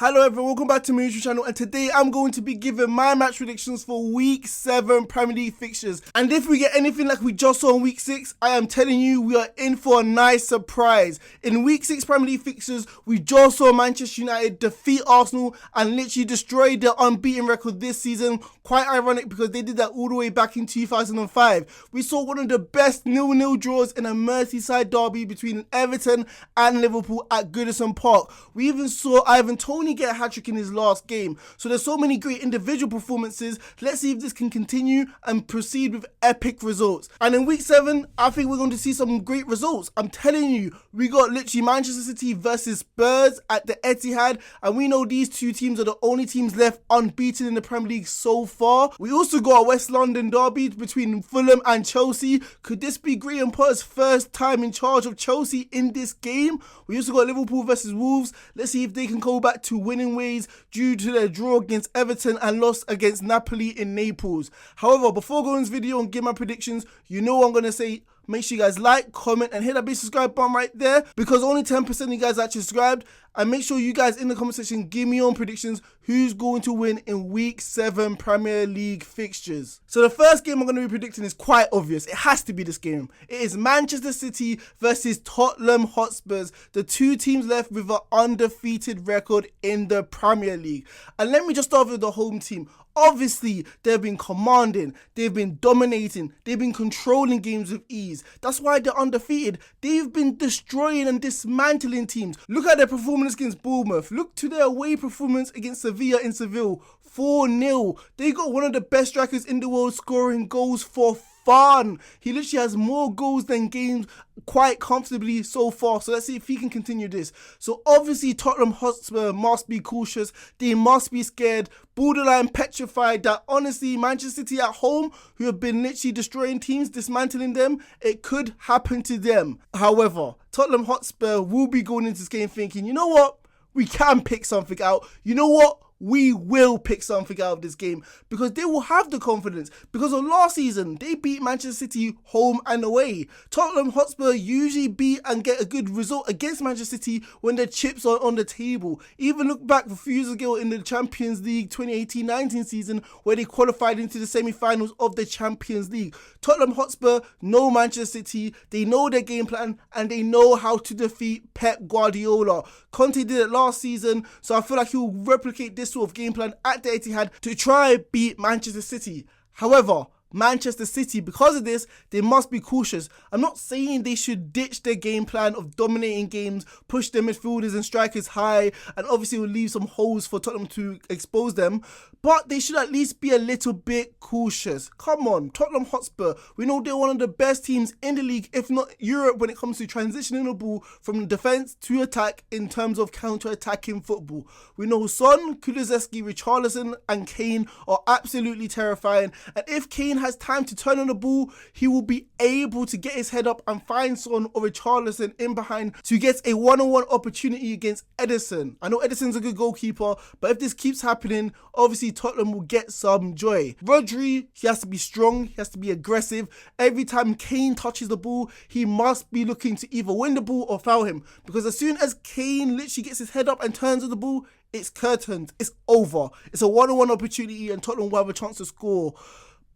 Hello everyone, welcome back to my YouTube channel, and today I'm going to be giving my match predictions for week 7 Premier League fixtures. And if we get anything like we just saw in week 6, I am telling you we are in for a nice surprise. In week 6 Premier League fixtures, we just saw Manchester United defeat Arsenal and literally destroy their unbeaten record this season. Quite ironic because they did that all the way back in 2005. We saw one of the best 0-0 draws in a Merseyside derby between Everton and Liverpool at Goodison Park. We even saw Ivan Toney get a hat-trick in his last game. So there's so many great individual performances. Let's see if this can continue and proceed with epic results. And in week 7, I think we're going to see some great results. I'm telling you, we got literally Manchester City versus Spurs at the Etihad, and we know these two teams are the only teams left unbeaten in the Premier League so far. We also got a West London derby between Fulham and Chelsea. Could this be Graham Potter's first time in charge of Chelsea in this game? We also got Liverpool versus Wolves. Let's see if they can go back to winning ways due to their draw against Everton and loss against Napoli in Naples. However, before going to this video and give my predictions, you know what I'm going to say. Make sure you guys like, comment, and hit that big subscribe button right there, because only 10% of you guys actually subscribed. And make sure you guys in the comment section give me your own predictions who's going to win in week 7 Premier League fixtures. So the first game I'm going to be predicting is quite obvious. It has to be this game. It is Manchester City versus Tottenham Hotspurs, the two teams left with an undefeated record in the Premier League. And let me just start with the home team. Obviously, they've been commanding, they've been dominating, they've been controlling games with ease. That's why they're undefeated. They've been destroying and dismantling teams. Look at their performance against Bournemouth. Look to their away performance against Sevilla in Seville. 4-0. They got one of the best strikers in the world scoring goals for fun. He literally has more goals than games quite comfortably so far. So let's see if he can continue this. So obviously Tottenham Hotspur must be cautious. They must be scared, borderline petrified that honestly Manchester City at home, who have been literally destroying teams, dismantling them, it could happen to them. However, Tottenham Hotspur will be going into this game thinking, you know what? We can pick something out. You know what? We will pick something out of this game, because they will have the confidence. Because of last season, they beat Manchester City home and away. Tottenham Hotspur usually beat and get a good result against Manchester City when the chips are on the table. Even look back a few years ago in the Champions League 2018-19 season, where they qualified into the semi-finals of the Champions League. Tottenham Hotspur know Manchester City, they know their game plan, and they know how to defeat Pep Guardiola. Conte did it last season, so I feel like he will replicate this sort of game plan at the Etihad to try beat Manchester City. However, Manchester City, because of this, they must be cautious. I'm not saying they should ditch their game plan of dominating games, push their midfielders and strikers high, and obviously will leave some holes for Tottenham to expose them, but they should at least be a little bit cautious. Come on, Tottenham Hotspur, we know they're one of the best teams in the league, if not Europe, when it comes to transitioning the ball from defence to attack in terms of counter-attacking football. We know Son, Kulusevski, Richarlison and Kane are absolutely terrifying, and if Kane has time to turn on the ball, he will be able to get his head up and find Son or Richarlison in behind to get a one-on-one opportunity against Edison. I know Edison's a good goalkeeper, but if this keeps happening, obviously Tottenham will get some joy. Rodri, he has to be strong, he has to be aggressive. Every time Kane touches the ball, he must be looking to either win the ball or foul him, because as soon as Kane literally gets his head up and turns on the ball, it's curtains, it's over. It's a one-on-one opportunity and Tottenham will have a chance to score.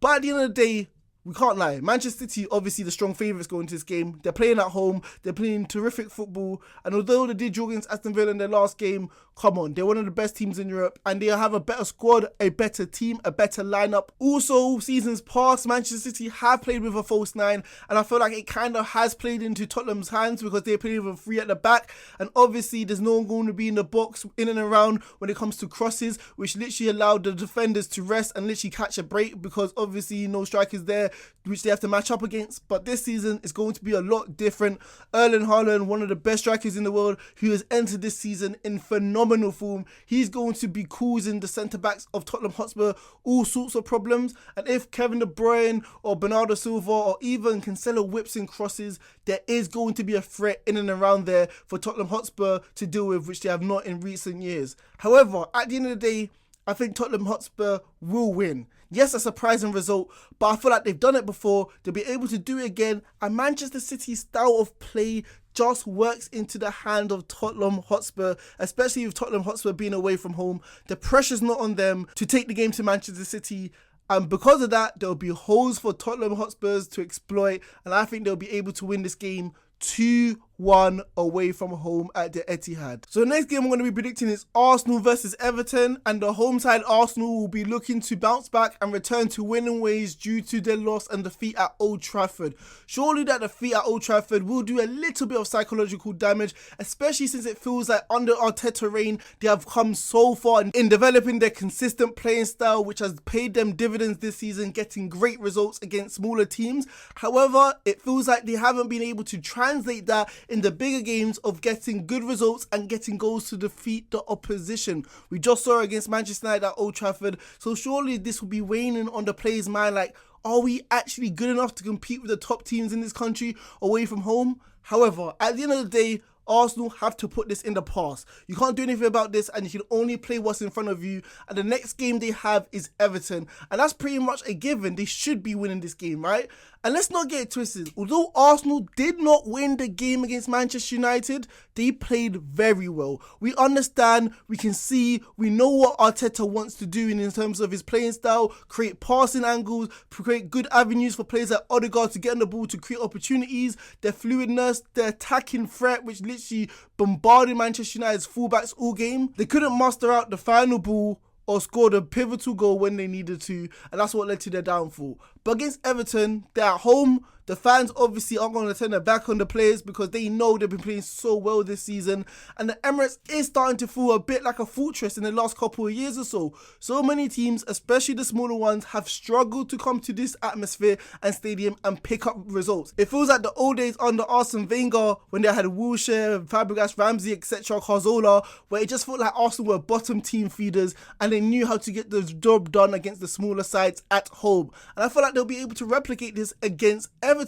But at the end of the day, we can't lie. Manchester City, obviously the strong favourites going into this game. They're playing at home. They're playing terrific football. And although they did draw against Aston Villa in their last game, come on, they're one of the best teams in Europe. And they have a better squad, a better team, a better lineup. Also, seasons past, Manchester City have played with a false 9. And I feel like it kind of has played into Tottenham's hands, because they played with a 3 at the back. And obviously, there's no one going to be in the box in and around when it comes to crosses, which literally allowed the defenders to rest and literally catch a break, because obviously no strikers there which they have to match up against. But this season is going to be a lot different. Erling Haaland, one of the best strikers in the world, who has entered this season in phenomenal form. He's going to be causing the centre-backs of Tottenham Hotspur all sorts of problems. And if Kevin De Bruyne or Bernardo Silva or even Cancelo whips in crosses, there is going to be a threat in and around there for Tottenham Hotspur to deal with, which they have not in recent years. However, at the end of the day, I think Tottenham Hotspur will win. Yes, a surprising result, but I feel like they've done it before, they'll be able to do it again, and Manchester City's style of play just works into the hand of Tottenham Hotspur, especially with Tottenham Hotspur being away from home. The pressure's not on them to take the game to Manchester City, and because of that, there'll be holes for Tottenham Hotspurs to exploit, and I think they'll be able to win this game 2-1 away from home at the Etihad. So the next game I'm going to be predicting is Arsenal versus Everton, and the home side Arsenal will be looking to bounce back and return to winning ways due to their loss and defeat at Old Trafford. Surely that defeat at Old Trafford will do a little bit of psychological damage, especially since it feels like under Arteta's reign they have come so far in developing their consistent playing style, which has paid them dividends this season, getting great results against smaller teams. However, it feels like they haven't been able to translate that in the bigger games of getting good results and getting goals to defeat the opposition. We just saw it against Manchester United at Old Trafford, so surely this will be weighing on the players' mind, like, are we actually good enough to compete with the top teams in this country away from home? However, at the end of the day, Arsenal have to put this in the past. You can't do anything about this, and you can only play what's in front of you. And the next game they have is Everton, and that's pretty much a given. They should be winning this game, right? And let's not get it twisted. Although Arsenal did not win the game against Manchester United, they played very well. We understand, we can see, we know what Arteta wants to do in terms of his playing style, create passing angles, create good avenues for players like Odegaard to get on the ball to create opportunities, their fluidness, their attacking threat, which literally bombarded Manchester United's fullbacks all game. They couldn't muster out the final ball or scored a pivotal goal when they needed to, and that's what led to their downfall. But against Everton, they're at home. The fans obviously aren't going to turn their back on the players because they know they've been playing so well this season, and the Emirates is starting to feel a bit like a fortress in the last couple of years or so. So many teams, especially the smaller ones, have struggled to come to this atmosphere and stadium and pick up results. It feels like the old days under Arsene Wenger when they had Wilshere, Fabregas, Ramsey, etc., Cazorla, where it just felt like Arsenal were bottom team feeders and they knew how to get the job done against the smaller sides at home. And I feel like they'll be able to replicate this against Everton.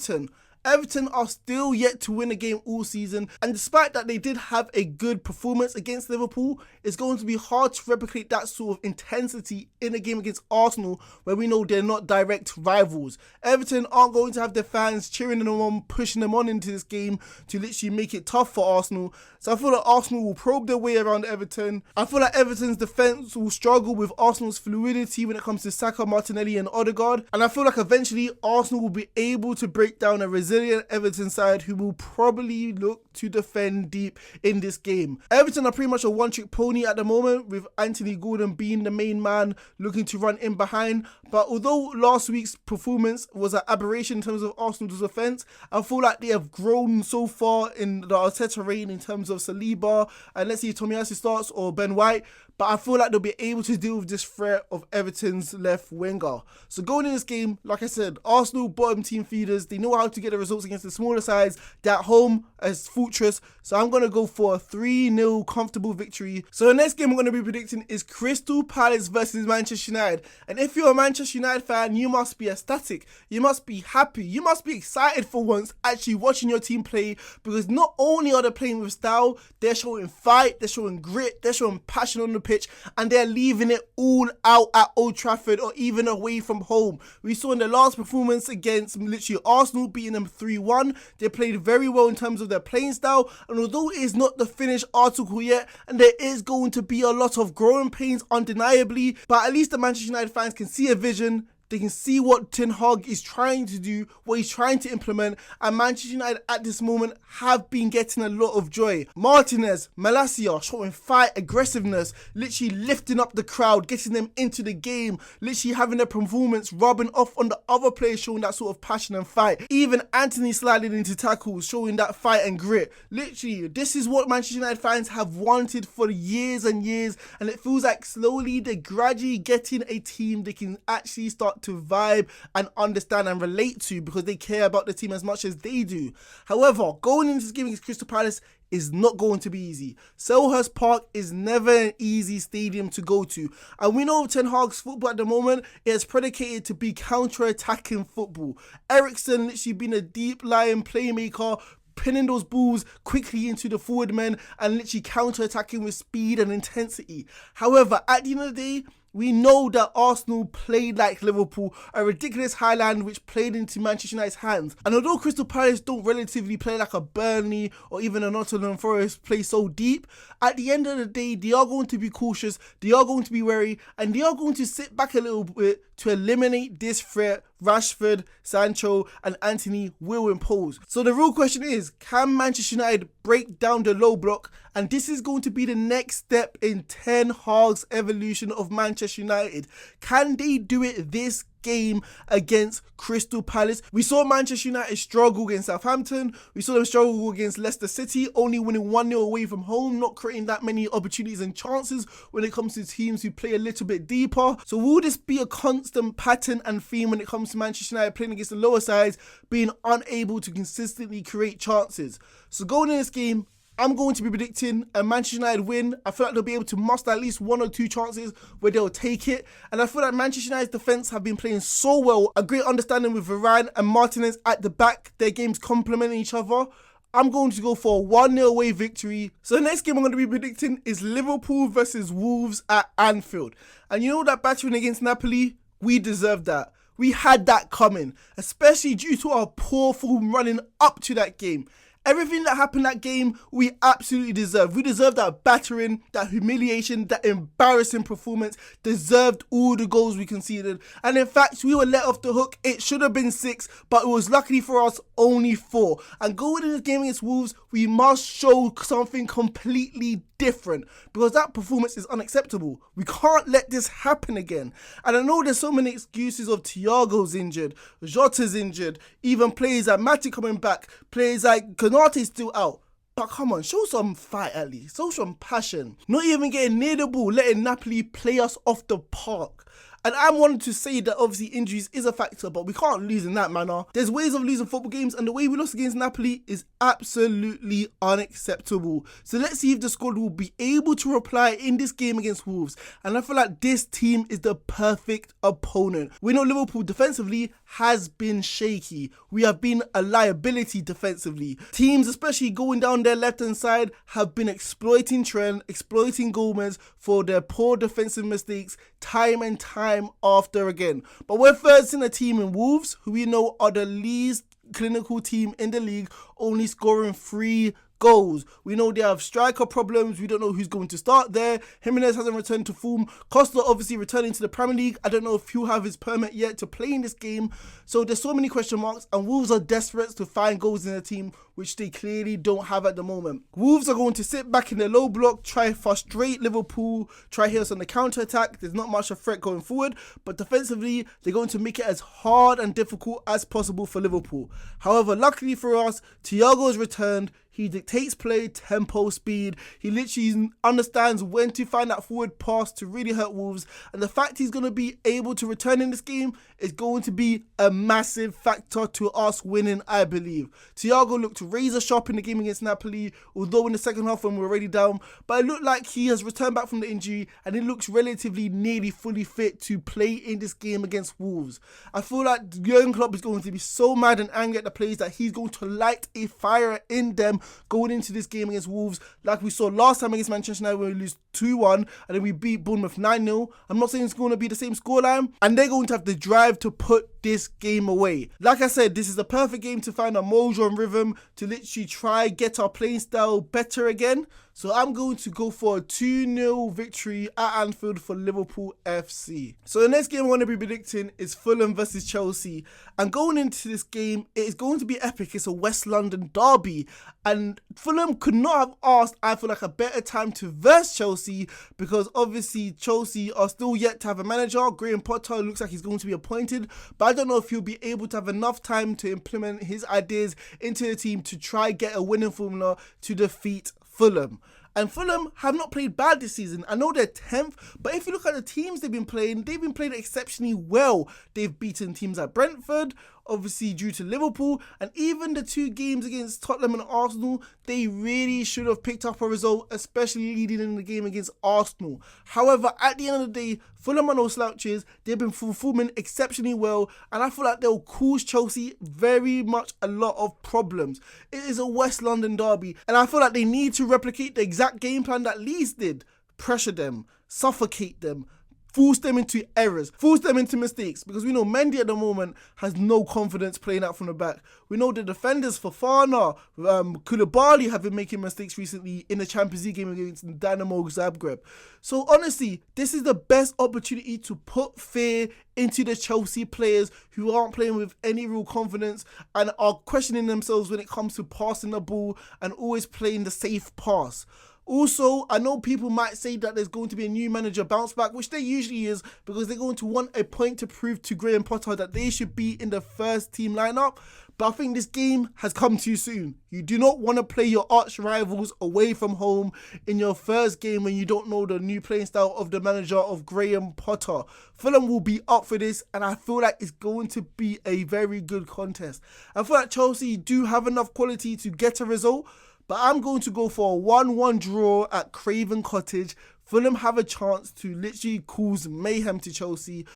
Everton are still yet to win a game all season, and despite that they did have a good performance against Liverpool, it's going to be hard to replicate that sort of intensity in a game against Arsenal where we know they're not direct rivals. Everton aren't going to have their fans cheering them on, pushing them on into this game to literally make it tough for Arsenal. So I feel like Arsenal will probe their way around Everton. I feel like Everton's defence will struggle with Arsenal's fluidity when it comes to Saka, Martinelli and Odegaard, and I feel like eventually Arsenal will be able to break down a resilient Everton side who will probably look to defend deep in this game. Everton are pretty much a one-trick pony at the moment, with Anthony Gordon being the main man looking to run in behind. But although last week's performance was an aberration in terms of Arsenal's defence, I feel like they have grown so far in the Arteta reign in terms of Saliba, and let's see if Tomiyasu starts or Ben White. But I feel like they'll be able to deal with this threat of Everton's left winger. So going in this game, like I said, Arsenal bottom team feeders, they know how to get the results against the smaller sides. They're at home as fortress. So I'm going to go for a 3-0 comfortable victory. So the next game I'm going to be predicting is Crystal Palace versus Manchester United. And if you're a Manchester United fan, you must be ecstatic. You must be happy. You must be excited for once actually watching your team play, because not only are they playing with style, they're showing fight, they're showing grit, they're showing passion on the pitch, and they're leaving it all out at Old Trafford or even away from home. We saw in the last performance against literally Arsenal beating them 3-1. They played very well in terms of their playing style, and although it is not the finished article yet, and there is going to be a lot of growing pains undeniably, but at least the Manchester United fans can see a vision. They can see what Ten Hag is trying to do, what he's trying to implement, and Manchester United at this moment have been getting a lot of joy. Martinez, Malacia showing fight, aggressiveness, literally lifting up the crowd, getting them into the game, literally having their performance rubbing off on the other players, showing that sort of passion and fight. Even Anthony sliding into tackles, showing that fight and grit. Literally, this is what Manchester United fans have wanted for years and years, and it feels like slowly they're gradually getting a team they can actually start to vibe and understand and relate to, because they care about the team as much as they do. However, going into this game against Crystal Palace is not going to be easy. Selhurst Park is never an easy stadium to go to, and we know Ten Hag's football at the moment is predicated to be counter-attacking football. Eriksen literally being a deep-lying playmaker, pinning those balls quickly into the forward men and literally counter-attacking with speed and intensity. However, at the end of the day, We know that Arsenal played like Liverpool, a ridiculous highland which played into Manchester United's hands. And although Crystal Palace don't relatively play like a Burnley or even a Nottingham Forest play so deep, at the end of the day, they are going to be cautious, they are going to be wary, and they are going to sit back a little bit to eliminate this threat Rashford, Sancho and Antony will impose. So the real question is, can Manchester United break down the low block? And this is going to be the next step in Ten Hag's evolution of Manchester United. Can they do it this game against Crystal Palace? We saw Manchester United struggle against Southampton. We saw them struggle against Leicester City, only winning 1-0 away from home, not creating that many opportunities and chances when it comes to teams who play a little bit deeper. So will this be a constant pattern and theme when it comes to Manchester United playing against the lower sides, being unable to consistently create chances? So going in this game, I'm going to be predicting a Manchester United win. I feel like they'll be able to muster at least 1 or 2 chances where they'll take it. And I feel like Manchester United's defence have been playing so well. A great understanding with Varane and Martinez at the back. Their games complementing each other. I'm going to go for a 1-0 away victory. So the next game I'm going to be predicting is Liverpool versus Wolves at Anfield. And you know that battering against Napoli? We deserve that. We had that coming, especially due to our poor form running up to that game. Everything that happened that game, we absolutely deserved. We deserved that battering, that humiliation, that embarrassing performance. Deserved all the goals we conceded. And in fact, we were let off the hook. It should have been 6, but it was luckily for us only 4. And going in this game against Wolves, we must show something completely different, because that performance is unacceptable. We can't let this happen again. And I know there's so many excuses of Thiago's injured, Jota's injured, even players like Matty coming back, players like Konate's still out. But come on, show some fight at least, show some passion. Not even getting near the ball, letting Napoli play us off the park. And I'm wanting to say that obviously injuries is a factor, but we can't lose in that manner. There's ways of losing football games, and the way we lost against Napoli is absolutely unacceptable. So let's see if the squad will be able to reply in this game against Wolves. And I feel like this team is the perfect opponent. We know Liverpool defensively has been shaky. We have been a liability defensively. Teams, especially going down their left-hand side, have been exploiting Trent, exploiting Gomez for their poor defensive mistakes time and time after again. But we're first in a team in Wolves, who we know are the least clinical team in the league, only scoring 3 goals. We know they have striker problems. We don't know who's going to start there. Jimenez hasn't returned to form. Costa obviously returning to the Premier League. I don't know if he'll have his permit yet to play in this game. So there's so many question marks, and Wolves are desperate to find goals in the team, which they clearly don't have at the moment. Wolves are going to sit back in the low block, try frustrate Liverpool, try hit us on the counter attack. There's not much of a threat going forward, but defensively they're going to make it as hard and difficult as possible for Liverpool. However, luckily for us, Thiago has returned. He dictates play, tempo, speed. He literally understands when to find that forward pass to really hurt Wolves. And the fact he's going to be able to return in this game is going to be a massive factor to us winning, I believe. Thiago looked razor sharp in the game against Napoli, although in the second half when we were already down. But it looked like he has returned back from the injury, and he looks relatively nearly fully fit to play in this game against Wolves. I feel like Jurgen Klopp is going to be so mad and angry at the players that he's going to light a fire in them going into this game against Wolves, like we saw last time against Manchester United when we lose 2-1 and then we beat Bournemouth 9-0. I'm not saying it's going to be the same scoreline, and they're going to have the drive to put this game away. Like I said, this is the perfect game to find our mojo and rhythm, to literally try get our playing style better again. So I'm going to go for a 2-0 victory at Anfield for Liverpool FC. So the next game I want to be predicting is Fulham versus Chelsea. And going into this game, it is going to be epic. It's a West London derby. And Fulham could not have asked, I feel like, a better time to verse Chelsea, because obviously Chelsea are still yet to have a manager. Graham Potter looks like he's going to be appointed, but I don't know if he'll be able to have enough time to implement his ideas into the team to try get a winning formula to defeat Fulham. And Fulham have not played bad this season. I know they're 10th, but if you look at the teams they've been playing exceptionally well. They've beaten teams like Brentford, obviously due to Liverpool, and even the 2 games against Tottenham and Arsenal, they really should have picked up a result, especially leading in the game against Arsenal. However, at the end of the day, Fulham are no slouches. They've been performing exceptionally well, and I feel like they'll cause Chelsea very much a lot of problems. It is a West London derby, and I feel like they need to replicate the exact game plan that Leeds did. Pressure them, suffocate them, force them into errors, force them into mistakes, because we know Mendy at the moment has no confidence playing out from the back. We know the defenders, Fofana, Koulibaly, have been making mistakes recently in the Champions League game against Dynamo Zagreb. So honestly, this is the best opportunity to put fear into the Chelsea players who aren't playing with any real confidence and are questioning themselves when it comes to passing the ball and always playing the safe pass. Also, I know people might say that there's going to be a new manager bounce back, which there usually is, because they're going to want a point to prove to Graham Potter that they should be in the first team lineup. But I think this game has come too soon. You do not want to play your arch rivals away from home in your first game when you don't know the new playing style of the manager of Graham Potter. Fulham will be up for this, and I feel like it's going to be a very good contest. I feel like Chelsea do have enough quality to get a result, but I'm going to go for a 1-1 draw at Craven Cottage. Fulham have a chance to literally cause mayhem to Chelsea.